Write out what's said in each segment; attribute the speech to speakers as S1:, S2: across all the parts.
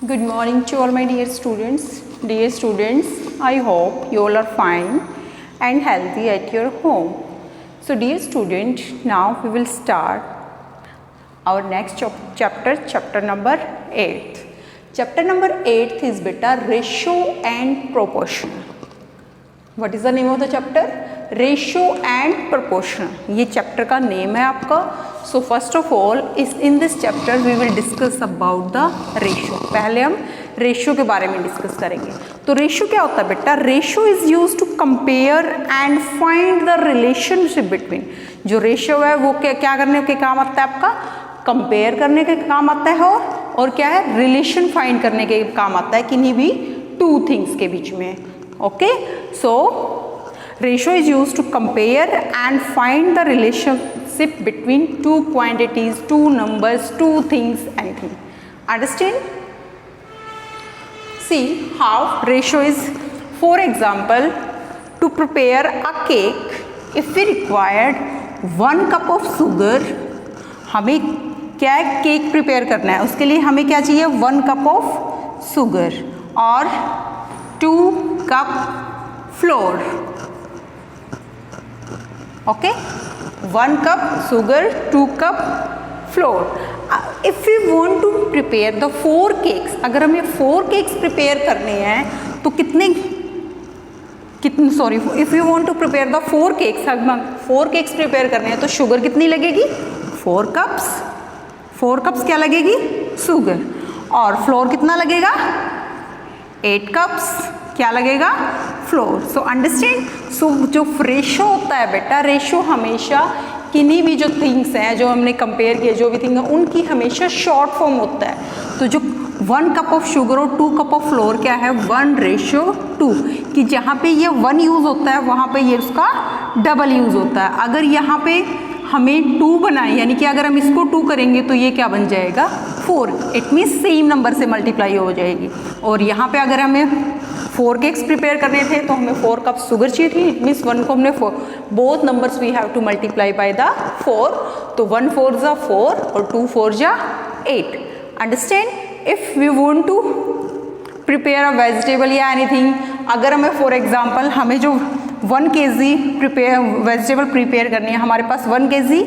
S1: Good morning to all my dear students. Dear students, I hope you all are fine and healthy at your home. So dear student, now we will start our next chapter number 8. Chapter number 8 is beta ratio and proportion. What is the name of the chapter? Ratio and proportion. ये chapter का name है आपका. So first of all in this chapter we will discuss about the ratio. पहले हम ratio के बारे में discuss करेंगे. तो रेशियो क्या होता है बेटा? Ratio is use to compare and find the relationship between. जो रेशियो है वो क्या करने के काम आता है आपका? कंपेयर करने के काम आता है और क्या है? रिलेशन फाइंड करने के काम आता है किन्हीं भी टू थिंग्स के बीच में. Okay, so ratio is used to compare and find the relationship between two quantities, two numbers, two things, anything. Understand? See how ratio is. For example, to prepare a cake, if we required 1 cup of sugar, हमें क्या है? Cake prepare करना है. उसके लिए हमें क्या चाहिए? 1 cup of sugar और 2 cup flour. Okay, 1 cup sugar, 2 cup flour. If we want to prepare the 4 cakes, अगर हमें 4 cakes prepare करने हैं तो कितने sorry, if we want to prepare the 4 cakes, हम 4 cakes prepare करने हैं तो शुगर कितनी लगेगी? 4 cups. 4 cups क्या लगेगी? शुगर. और फ्लोर कितना लगेगा? 8 cups. क्या लगेगा? फ्लोर. So understand. सो जो रेशो होता है बेटा, रेशो हमेशा किन्हीं भी जो थिंग्स हैं जो हमने कंपेयर किए, जो भी थिंग है उनकी हमेशा शॉर्ट फॉर्म होता है. तो जो 1 cup ऑफ शुगर और 2 cup ऑफ फ्लोर क्या है? 1:2. कि जहाँ पे ये 1 यूज़ होता है वहाँ पे ये उसका डबल यूज़ होता है. अगर यहाँ पे हमें 2 बनाए, यानी कि अगर हम इसको 2 करेंगे तो ये क्या बन जाएगा? 4. इट मीन्स सेम नंबर से मल्टीप्लाई हो जाएगी. और यहाँ पे अगर हमें 4 केक्स प्रिपेयर करने थे तो हमें 4 कप शुगर चाहिए थी. इट मीन्स 1 को हमने both numbers we have to multiply by the 4. तो 1 4 जा 4 और 2 4 जा 8. Understand? If we want to prepare a vegetable या एनीथिंग, अगर हमें फॉर एग्जांपल हमें जो 1 kg वेजिटेबल प्रिपेयर करनी है, हमारे पास 1 kg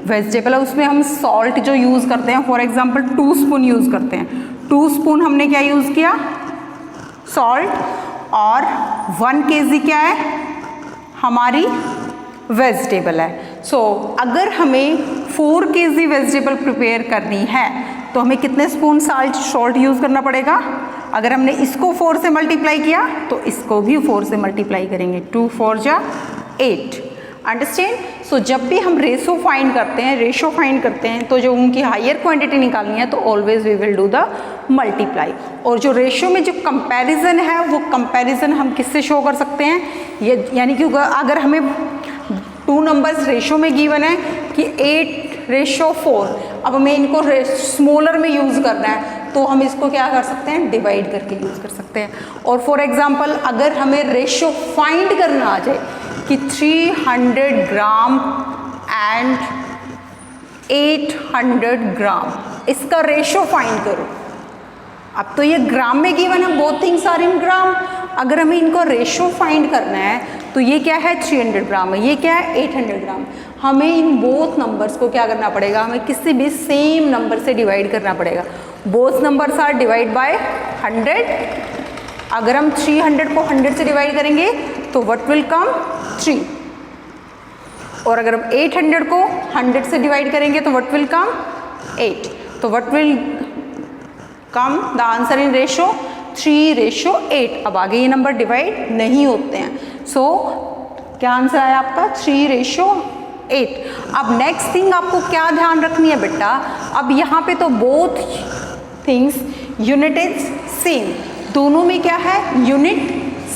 S1: वेजिटेबल है, उसमें हम सॉल्ट जो यूज़ करते हैं फॉर एग्जांपल 2 स्पून यूज़ करते हैं. 2 स्पून हमने क्या यूज़ किया? सॉल्ट. और 1 kg क्या है? हमारी वेजिटेबल है. सो अगर हमें 4 kg वेजिटेबल प्रिपेयर करनी है तो हमें कितने स्पून सॉल्ट यूज़ करना पड़ेगा? अगर हमने इसको 4 से मल्टीप्लाई किया तो इसको भी 4 से मल्टीप्लाई करेंगे. 2 4 जा 8. अंडरस्टैंड? सो जब भी हम रेशो फाइंड करते हैं तो जो उनकी हायर क्वांटिटी निकालनी है तो always we will do the multiply. और जो रेशो में जो कंपैरिजन है वो कंपैरिजन हम किससे शो कर सकते हैं? ये यानी कि अगर हमें 2 नंबर्स रेशो में गिवन है कि 8:4, अब हमें इनको स्मॉलर में यूज़ करना है तो हम इसको क्या कर सकते हैं? डिवाइड करके यूज़ कर सकते हैं. और फॉर एग्जांपल अगर हमें रेशो फाइंड करना आ जाए कि 300 ग्राम एंड 800 ग्राम, इसका रेशो फाइंड करो. अब तो ये ग्राम में गिवन है, बोथ थिंग्स आर इन ग्राम. अगर हमें इनको रेशो फाइंड करना है तो ये क्या है? 300 ग्राम है, ये क्या है? 800 ग्राम. हमें इन बोथ नंबर्स को क्या करना पड़ेगा? हमें किसी भी सेम नंबर से डिवाइड करना पड़ेगा. Both numbers are divide by 100. अगर हम 300 को 100 से डिवाइड करेंगे तो व्हाट विल कम? 3. और अगर हम 800 को 100 से डिवाइड करेंगे तो व्हाट विल कम? 8. तो what will come the answer in ratio? 3:8. अब आगे ये नंबर डिवाइड नहीं होते हैं. सो क्या आंसर आया आपका? 3:8. अब नेक्स्ट थिंग आपको क्या ध्यान रखनी है बेटा? अब यहाँ पे तो both things unit is same. दोनों में क्या है? यूनिट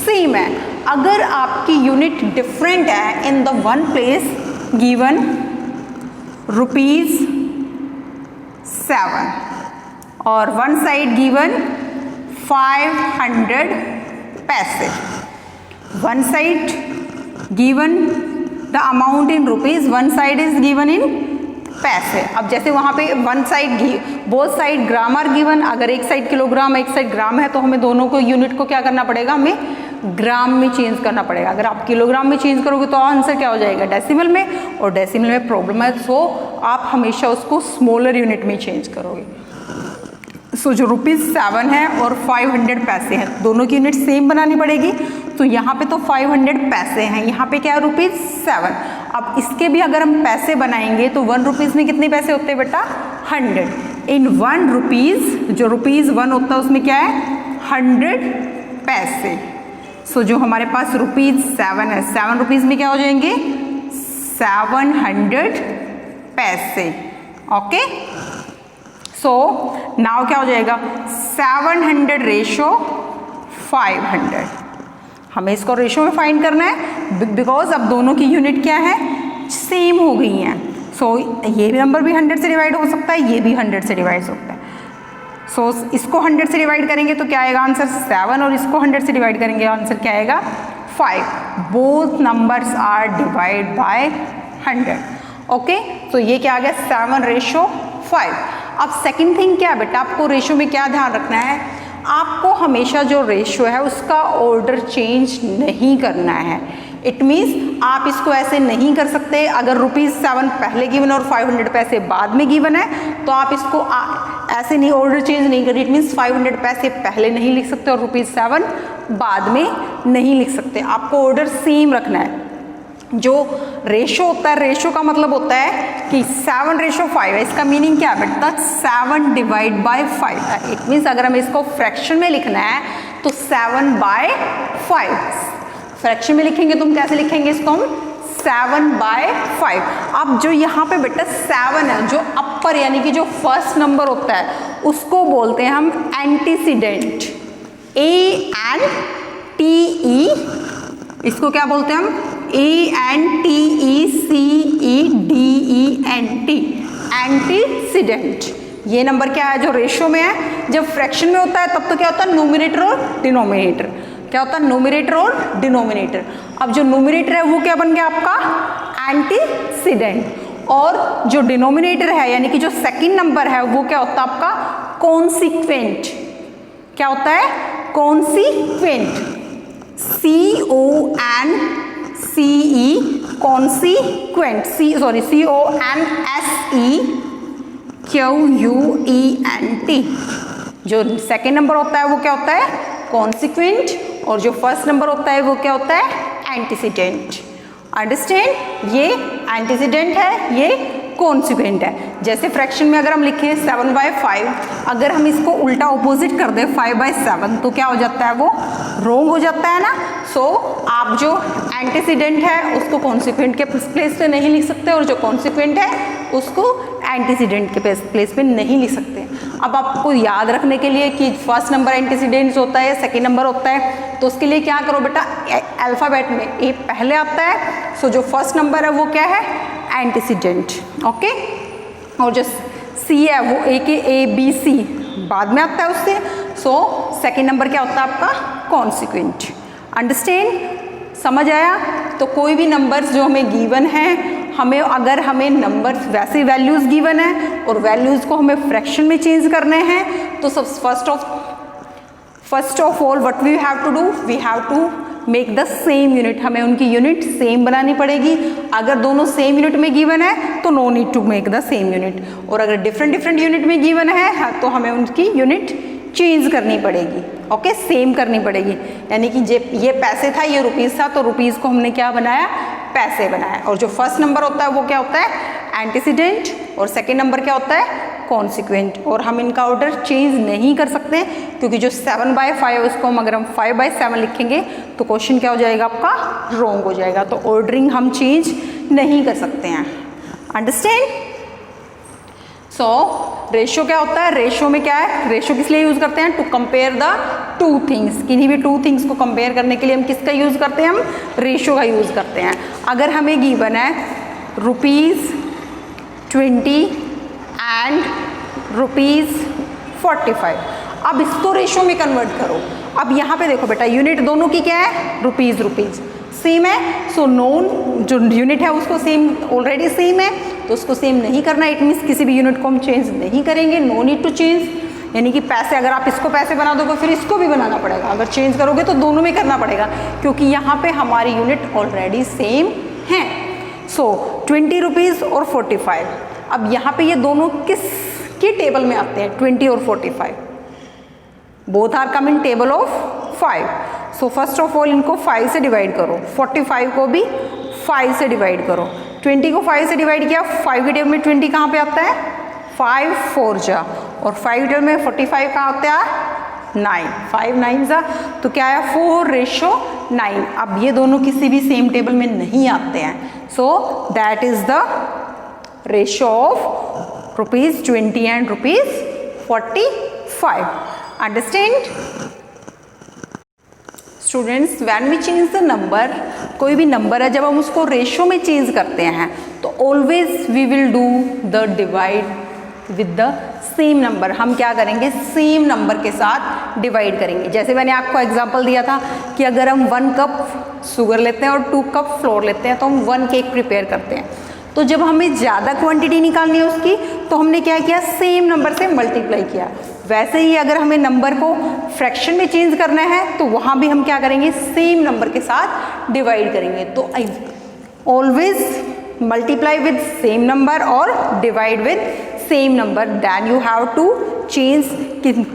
S1: सेम है. अगर आपकी यूनिट डिफरेंट है in the one place given ₹7 और वन साइड गिवन 500 पैसे. One side given the amount in rupees, one side is given in पैसे। अब जैसे वहाँ पे one side both side gram are given, अगर एक साइड किलोग्राम एक साइड ग्राम है तो हमें दोनों को यूनिट को क्या करना पड़ेगा, हमें ग्राम में चेंज करना पड़ेगा। अगर आप किलोग्राम में चेंज करोगे तो आंसर क्या हो जाएगा, डेसिमल में, और डेसिमल में प्रॉब्लम है, सो आप हमेशा उसको स्मॉलर यूनिट में चेंज करोगे। सो जो ₹7 है और 500 पैसे हैं, दोनों की यूनिट सेम बनानी पड़ेगी। तो यहाँ पे तो 500 पैसे हैं, यहाँ पे क्या है ₹7। अब इसके भी अगर हम पैसे बनाएंगे तो ₹1 में कितने पैसे होते हैं बेटा, 100। इन ₹1 जो ₹1 होता है उसमें क्या है, 100 पैसे। सो जो हमारे पास ₹7 है, ₹7 में क्या हो जाएंगे, 700 पैसे। ओके, सो नाउ क्या हो जाएगा, 700 रेशो 500। हमें इसको रेशो में फाइंड करना है बिकॉज अब दोनों की यूनिट क्या है, सेम हो गई हैं। सो ये नंबर भी 100 से डिवाइड हो सकता है, ये भी 100 से डिवाइड हो सकता है। सो इसको 100 से डिवाइड करेंगे तो क्या आएगा आंसर 7, और इसको 100 से डिवाइड करेंगे आंसर क्या आएगा 5। Both numbers are divide by 100। Okay, तो ये क्या आ गया 7 रेशो 5। अब सेकंड थिंग क्या है बेटा, आपको रेशो में क्या ध्यान रखना है, आपको हमेशा जो रेशो है उसका ऑर्डर चेंज नहीं करना है। इट मीन्स आप इसको ऐसे नहीं कर सकते, अगर ₹7 पहले गिवन और 500 पैसे बाद में गिवन है तो आप इसको ऐसे नहीं ऑर्डर चेंज नहीं करिए। इट मीन्स 500 पैसे पहले नहीं लिख सकते और ₹7 बाद में नहीं लिख सकते, आपको ऑर्डर सेम रखना है। जो रेशो होता है, रेशो का मतलब होता है कि 7 रेशो 5 है, इसका मीनिंग क्या है बेटा, 7 डिवाइड बाय 5 है। इट मीन्स अगर हमें इसको फ्रैक्शन में लिखना है तो 7 बाय 5 फ्रैक्शन में लिखेंगे तो हम कैसे लिखेंगे इसको, हम 7 बाय 5। अब जो यहाँ पे बेटा 7 है, जो अपर यानी कि जो फर्स्ट नंबर होता है उसको बोलते हैं हम एंटीसीडेंट, ANTE, इसको क्या बोलते हैं हम, ANTECEDENT, एंटीसीडेंट। ये नंबर क्या है जो रेशो में है, जब फ्रैक्शन में होता है तब तो क्या होता है नोमिनेटर और डिनोमिनेटर, क्या होता है नोमिनेटर और डिनोमिनेटर। अब जो नोमिनेटर है वो क्या बन गया आपका एंटीसीडेंट, और जो डिनोमिनेटर है यानी कि जो सेकंड नंबर है वो क्या होता है आपका कॉन्सिक्वेंट। क्या होता है कॉन्सिक्वेंट, CONCE कॉन्सिक्वेंट, CONSEQUENT। जो सेकंड नंबर होता है वो क्या होता है कॉन्सिक्वेंट, और जो फर्स्ट नंबर होता है वो क्या होता है एंटीसीडेंट। अंडरस्टैंड, ये एंटीसीडेंट है, ये कॉन्सिक्वेंट है। जैसे फ्रैक्शन में अगर हम लिखें 7 बाय 5, अगर हम इसको उल्टा ऑपोजिट कर दें 5 बाय 7 तो क्या हो जाता है, वो रॉन्ग हो जाता है ना। सो आप जो एंटीसीडेंट है उसको कॉन्सिक्वेंट के प्लेस पे नहीं लिख सकते, और जो कॉन्सिक्वेंट है उसको एंटीसीडेंट के प्लेस पे नहीं लिख सकते। अब आपको याद रखने के लिए कि फर्स्ट नंबर एंटीसीडेंट होता है, सेकेंड नंबर होता है, तो उसके लिए क्या करो बेटा, अल्फ़ाबेट में ए पहले आता है, सो जो फर्स्ट नंबर है वो क्या है एंटीसीडेंट। ओके, और जो सी है वो ABC बाद में आता है उससे, सो सेकेंड नंबर क्या होता है आपका कॉन्सिक्वेंट। अंडरस्टैंड, समझ आया। तो कोई भी नंबर्स जो हमें गिवन है, हमें अगर हमें नंबर्स वैसे वैल्यूज़ गिवन है और वैल्यूज़ को हमें फ्रैक्शन में चेंज करने हैं, तो सब first of all what we have to do, we have to make the same unit, हमें उनकी यूनिट सेम बनानी पड़ेगी। अगर दोनों सेम यूनिट में गिवन है तो no need to make the same unit, और अगर डिफरेंट यूनिट में गिवन है तो हमें उनकी यूनिट चेंज करनी पड़ेगी। ओके, सेम करनी पड़ेगी। यानी कि ये पैसे था, ये ₹था, तो रुपीज़ को हमने क्या बनाया, पैसे बनाया। और जो फर्स्ट नंबर होता है वो क्या होता है एंटीसीडेंट, और सेकेंड नंबर क्या होता है कॉन्सिक्वेंट। और हम इनका ऑर्डर चेंज नहीं कर सकते, क्योंकि जो 7 बाय 5 है उसको हम अगर हम 5 बाय 7 लिखेंगे तो क्वेश्चन क्या हो जाएगा आपका रॉन्ग हो जाएगा। तो ऑर्डरिंग हम चेंज नहीं कर सकते हैं। अंडरस्टैंड। सो रेशो क्या होता है, रेशो में क्या है, रेशो किस लिए यूज़ करते हैं, to compare the two things. किन्हीं भी टू थिंग्स को कंपेयर करने के लिए हम किसका यूज़ करते हैं, हम रेशो का यूज़ करते हैं। अगर हमें गिवन है ₹20 एंड ₹45, अब इसको रेशो में कन्वर्ट करो। अब यहाँ पे देखो बेटा, यूनिट दोनों की क्या है, रुपीज़ सेम है, सो नोन जो यूनिट है उसको सेम ऑलरेडी सेम है, तो उसको सेम नहीं करना, इट मीन्स किसी भी यूनिट को हम चेंज नहीं करेंगे, नो नीड टू चेंज। यानी कि पैसे अगर आप इसको पैसे बना दोगे फिर इसको भी बनाना पड़ेगा, अगर चेंज करोगे तो दोनों में करना पड़ेगा, क्योंकि यहाँ पे हमारी यूनिट ऑलरेडी सेम है। सो 20 रुपीज़ और 45। अब यहाँ पे ये दोनों किसके टेबल में आते हैं, 20 और 45? Both are come in table of 5। So first of all इनको 5 से डिवाइड करो, 45 को भी 5 से डिवाइड करो। 20 को 5 से डिवाइड किया, 5 के टेबल में 20 कहाँ पे आता है, 5 4 जा, और 5 टेबल में 45 कहाँ होता है, 9, 5 9 जा, तो क्या है 4:9। अब ये दोनों किसी भी सेम टेबल में नहीं आते हैं, so that is the ratio of ₹20 and ₹45। Understand students? When we change the number, कोई भी नंबर है जब हम उसको रेशो में चेंज करते हैं तो always we will do the divide with the same number. हम क्या करेंगे, सेम नंबर के साथ डिवाइड करेंगे। जैसे मैंने आपको एग्जांपल दिया था कि अगर हम 1 कप शुगर लेते हैं और 2 कप फ्लोर लेते हैं तो हम 1 केक प्रिपेयर करते हैं। तो जब हमें ज़्यादा क्वांटिटी निकालनी है उसकी तो हमने क्या किया, सेम नंबर से मल्टीप्लाई किया। वैसे ही अगर हमें नंबर को फ्रैक्शन में चेंज करना है तो वहाँ भी हम क्या करेंगे, सेम नंबर के साथ डिवाइड करेंगे। तो always multiply with same number और divide with same number, then you have to change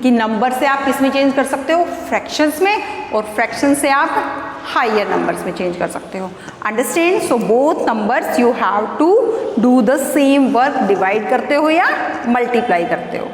S1: कि नंबर से आप किस में चेंज कर सकते हो, फ्रैक्शंस में, और फ्रैक्शन से आप हायर नंबर्स में चेंज कर सकते हो। Understand? So both numbers you have to do the same work, divide करते हो या मल्टीप्लाई करते हो।